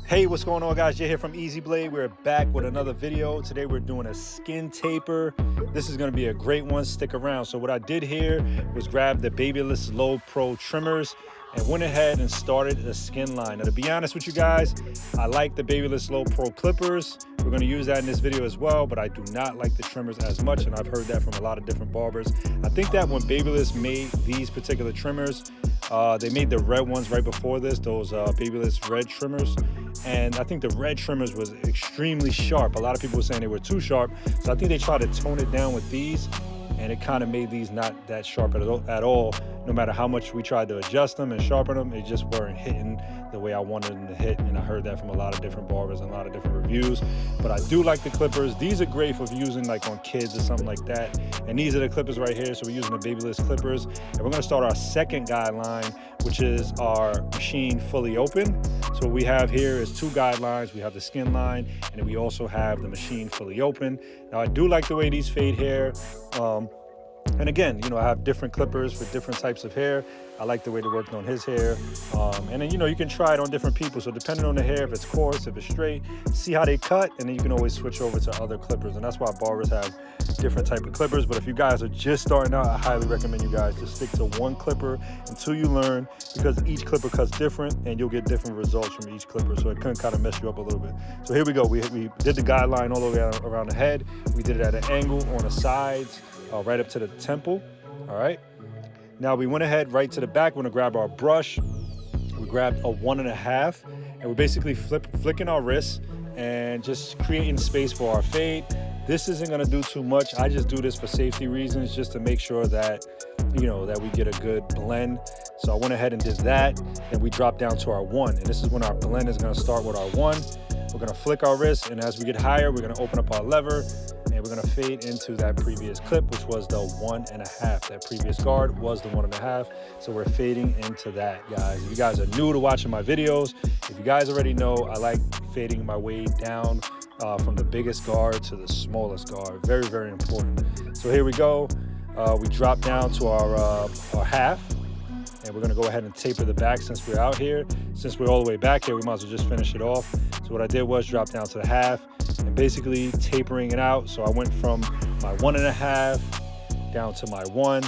Hey, what's going on, guys? Jay here from Easy Blade. We're back with another video. Today we're doing a skin taper. This is going to be a great one. Stick around. So what I did here was grab the Babyless Low Pro trimmers and went ahead and started a skin line. Now, to be honest with you guys, I like the Babyless Low Pro clippers. We're going to use that in this video as well, but I do not like the trimmers as much, and I've heard that from a lot of different barbers. I think that when Babyless made these particular trimmers, they made the red ones right before this, those Babyless red trimmers. And I think the red trimmers was extremely sharp. A lot of people were saying they were too sharp. So I think they tried to tone it down with these, and it kind of made these not that sharp at all. No matter how much we tried to adjust them and sharpen them, they just weren't hitting the way I wanted them to hit. And I heard that from a lot of different barbers and a lot of different reviews. But I do like the clippers. These are great for using like on kids or something like that. And these are the clippers right here. So we're using the Babyless clippers. And we're gonna start our second guideline, which is our machine fully open. So what we have here is two guidelines. We have the skin line, and then we also have the machine fully open. Now I do like the way these fade hair. And again, you know, I have different clippers for different types of hair. I like the way they worked on his hair. And then, you know, you can try it on different people. So depending on the hair, if it's coarse, if it's straight, see how they cut, and then you can always switch over to other clippers. And that's why barbers have different type of clippers. But if you guys are just starting out, I highly recommend you guys to stick to one clipper until you learn, because each clipper cuts different and you'll get different results from each clipper. So it can kind of mess you up a little bit. So here we go. We did the guideline all the way around the head. We did it at an angle on the sides, right up to the temple. All right. Now we went ahead right to the back. We're gonna grab our brush. We grabbed a 1.5, and we're basically flicking our wrists and just creating space for our fade. This isn't gonna do too much. I just do this for safety reasons, just to make sure that, you know, that we get a good blend. So I went ahead and did that, and we dropped down to our 1. And this is when our blend is gonna start with our 1. We're gonna flick our wrist, and as we get higher, we're gonna open up our lever, and we're gonna fade into that previous clip, which was the 1.5. That previous guard was the 1.5. So we're fading into that, guys. If you guys are new to watching my videos, if you guys already know, I like fading my way down from the biggest guard to the smallest guard. Very, very important. So here we go. We drop down to our half, and we're gonna go ahead and taper the back since we're out here. Since we're all the way back here, we might as well just finish it off. So what I did was drop down to the half and basically tapering it out. So I went from my 1.5 down to my 1,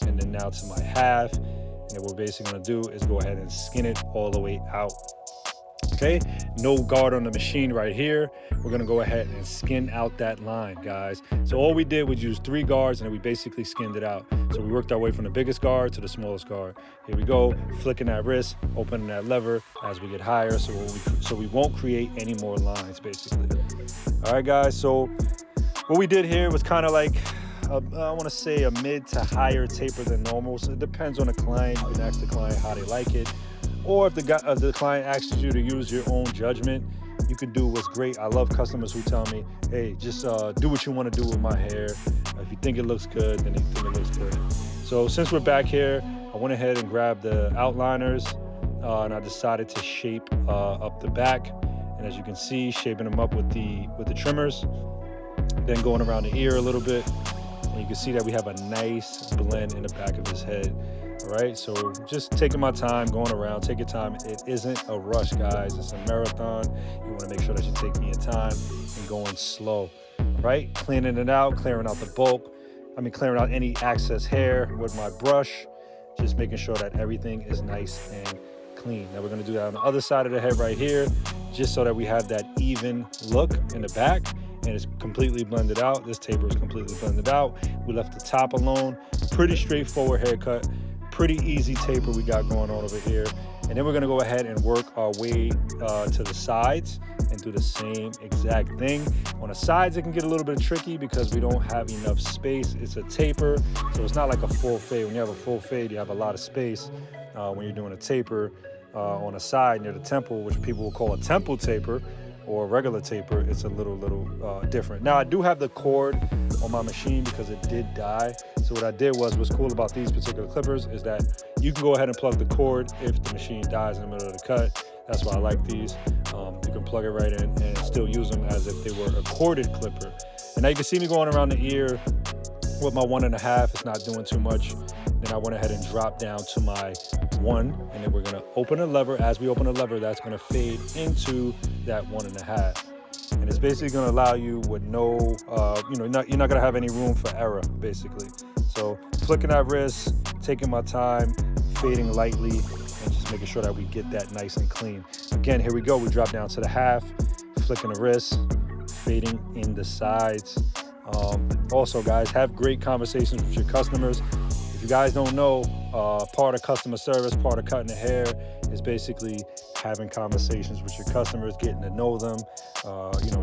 and then now to my half. And then what we're basically gonna do is go ahead and skin it all the way out. Okay, no guard on the machine right here. We're gonna go ahead and skin out that line, guys. So all we did was use 3 guards, and then we basically skinned it out. So we worked our way from the biggest guard to the smallest guard. Here we go, flicking that wrist, opening that lever as we get higher, so we won't create any more lines, basically. All right, guys, so what we did here was kind of like, I wanna say a mid to higher taper than normal. So it depends on the client. You can ask the client how they like it. Or if the client asks you to use your own judgment, you can do what's great. I love customers who tell me, hey, just do what you want to do with my hair. If you think it looks good, then you think it looks good. So since we're back here, I went ahead and grabbed the outliners, and I decided to shape up the back. And as you can see, shaping them up with the trimmers, then going around the ear a little bit. And you can see that we have a nice blend in the back of his head. All right, so just taking my time, going around, take your time. It isn't a rush, guys. It's a marathon. You want to make sure that you're taking your time and going slow, right? Cleaning it out, clearing out the bulk. Clearing out any excess hair with my brush, just making sure that everything is nice and clean. Now we're gonna do that on the other side of the head right here, just so that we have that even look in the back, and it's completely blended out. This taper is completely blended out. We left the top alone. Pretty straightforward haircut. Pretty easy taper we got going on over here. And then we're gonna go ahead and work our way to the sides and do the same exact thing. On the sides, it can get a little bit tricky because we don't have enough space. It's a taper, so it's not like a full fade. When you have a full fade, you have a lot of space. When you're doing a taper on the side near the temple, which people will call a temple taper, or a regular taper, it's a little different. Now I do have the cord on my machine because it did die. So what I did was, what's cool about these particular clippers is that you can go ahead and plug the cord if the machine dies in the middle of the cut. That's why I like these. You can plug it right in and still use them as if they were a corded clipper. And now you can see me going around the ear with my 1.5. It's not doing too much. Then I went ahead and dropped down to my 1, and then we're gonna open a lever. As we open a lever, that's gonna fade into that 1.5. And it's basically gonna allow you with no, you're not gonna have any room for error, basically. So flicking that wrist, taking my time, fading lightly, and just making sure that we get that nice and clean. Again, here we go. We drop down to the half, flicking the wrist, fading in the sides. Also, guys, have great conversations with your customers. If you guys don't know, part of customer service, part of cutting the hair is basically having conversations with your customers, getting to know them,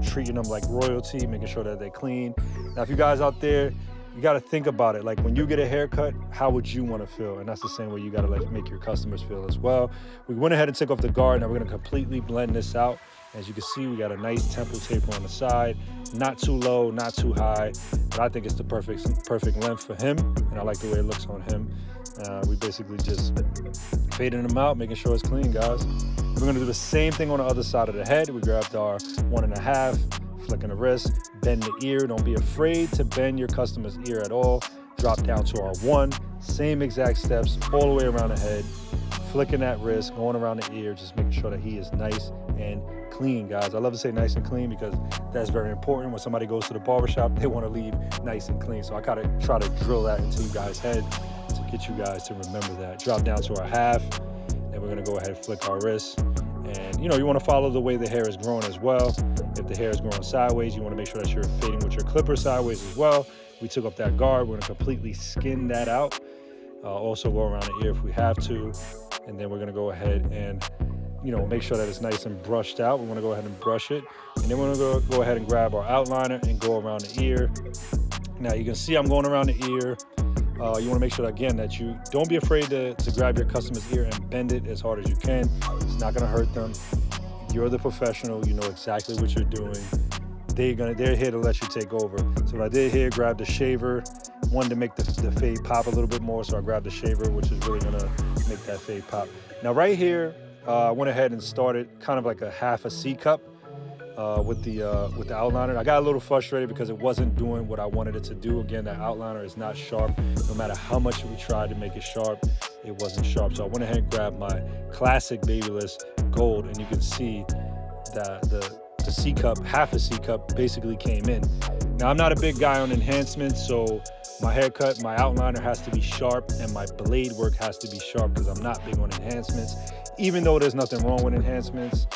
treating them like royalty, making sure that they're clean. Now, if you guys out there, you got to think about it. Like, when you get a haircut, how would you want to feel? And that's the same way you got to like make your customers feel as well. We went ahead and took off the guard. Now we're going to completely blend this out. As you can see, we got a nice temple taper on the side, not too low, not too high, but I think it's the perfect length for him, and I like the way it looks on him. We basically just fading him out, making sure it's clean, guys. We're gonna do the same thing on the other side of the head. We grabbed our 1.5, flicking the wrist, bend the ear. Don't be afraid to bend your customer's ear at all. Drop down to our 1, same exact steps all the way around the head, flicking that wrist, going around the ear, just making sure that he is nice and clean, guys. I love to say nice and clean because that's very important. When somebody goes to the barbershop, they want to leave nice and clean. So I gotta try to drill that into you guys' head to get you guys to remember that. Drop down to our half, then we're gonna go ahead and flick our wrist. And you want to follow the way the hair is growing as well. If the hair is growing sideways, you want to make sure that you're fading with your clipper sideways as well. We took off that guard. We're gonna completely skin that out. Also go around the ear if we have to. And then we're gonna go ahead and make sure that it's nice and brushed out. We want to go ahead and brush it. And then we're going to go ahead and grab our outliner and go around the ear. Now you can see I'm going around the ear. You want to make sure, again, that you don't be afraid to grab your customer's ear and bend it as hard as you can. It's not going to hurt them. You're the professional. You know exactly what you're doing. They're here to let you take over. So what I did here, grab the shaver. Wanted to make the fade pop a little bit more, so I grabbed the shaver, which is really going to make that fade pop. Now right here, I went ahead and started kind of like a half a C cup with the outliner. I got a little frustrated because it wasn't doing what I wanted it to do. Again, that outliner is not sharp. No matter how much we tried to make it sharp, it wasn't sharp. So I went ahead and grabbed my classic Babyless Gold, and you can see that the C cup, half a C cup, basically came in. Now, I'm not a big guy on enhancements, so my haircut, my outliner has to be sharp, and my blade work has to be sharp because I'm not big on enhancements. Even though there's nothing wrong with enhancements,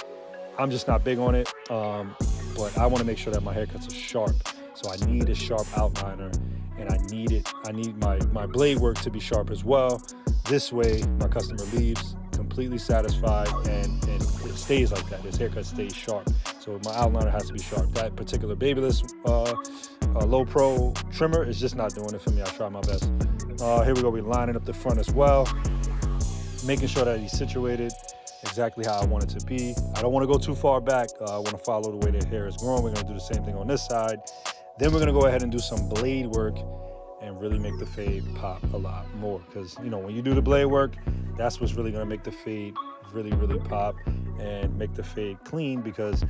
I'm just not big on it. But I want to make sure that my haircuts are sharp. So I need a sharp outliner, and I need my blade work to be sharp as well. This way, my customer leaves completely satisfied, and it stays like that. His haircut stays sharp. So my outliner has to be sharp. That particular Babyless Low Pro trimmer is just not doing it for me. I try my best. Here we go. We're lining up the front as well, making sure that he's situated exactly how I want it to be. I don't want to go too far back. I want to follow the way the hair is growing. We're going to do the same thing on this side. Then we're going to go ahead and do some blade work and really make the fade pop a lot more. Because, when you do the blade work, that's what's really going to make the fade really, really pop and make the fade clean, because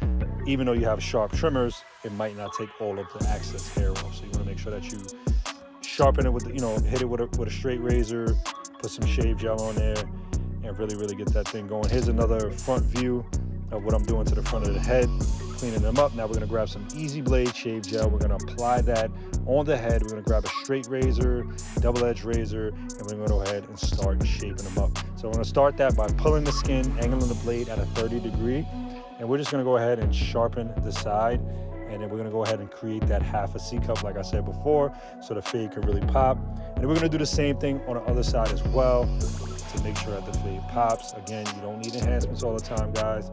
even though you have sharp trimmers, it might not take all of the excess hair off. So you want to make sure that you sharpen it with, hit it with a straight razor, put some shave gel on there, and really, really get that thing going. Here's another front view of what I'm doing to the front of the head, cleaning them up. Now we're gonna grab some Easy Blade shave gel. We're gonna apply that on the head. We're gonna grab a straight razor, double-edged razor, and we're gonna go ahead and start shaping them up. So we're gonna start that by pulling the skin, angling the blade at a 30 degree, and we're just gonna go ahead and sharpen the side. And then we're gonna go ahead and create that half a C cup, like I said before, so the fade can really pop. And we're gonna do the same thing on the other side as well to make sure that the fade pops. Again, you don't need enhancements all the time, guys.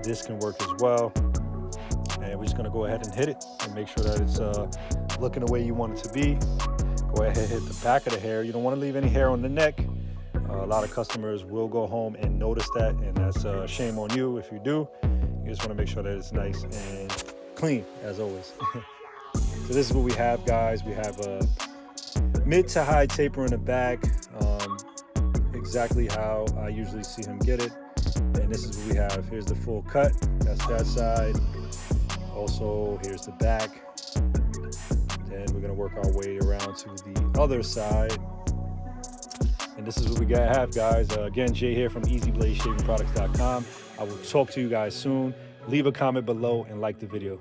This can work as well. And we're just gonna go ahead and hit it and make sure that it's looking the way you want it to be. Go ahead and hit the back of the hair. You don't wanna leave any hair on the neck. A lot of customers will go home and notice that, and that's a shame on you if you do. You just wanna make sure that it's nice and clean, as always. So this is what we have, guys. We have a mid to high taper in the back, exactly how I usually see him get it. And this is what we have. Here's the full cut. That's that side. Also, here's the back. Then we're gonna work our way around to the other side. And this is what we got have, guys. Again, Jay here from easybladeshavingproducts.com. I will talk to you guys soon. Leave a comment below and like the video.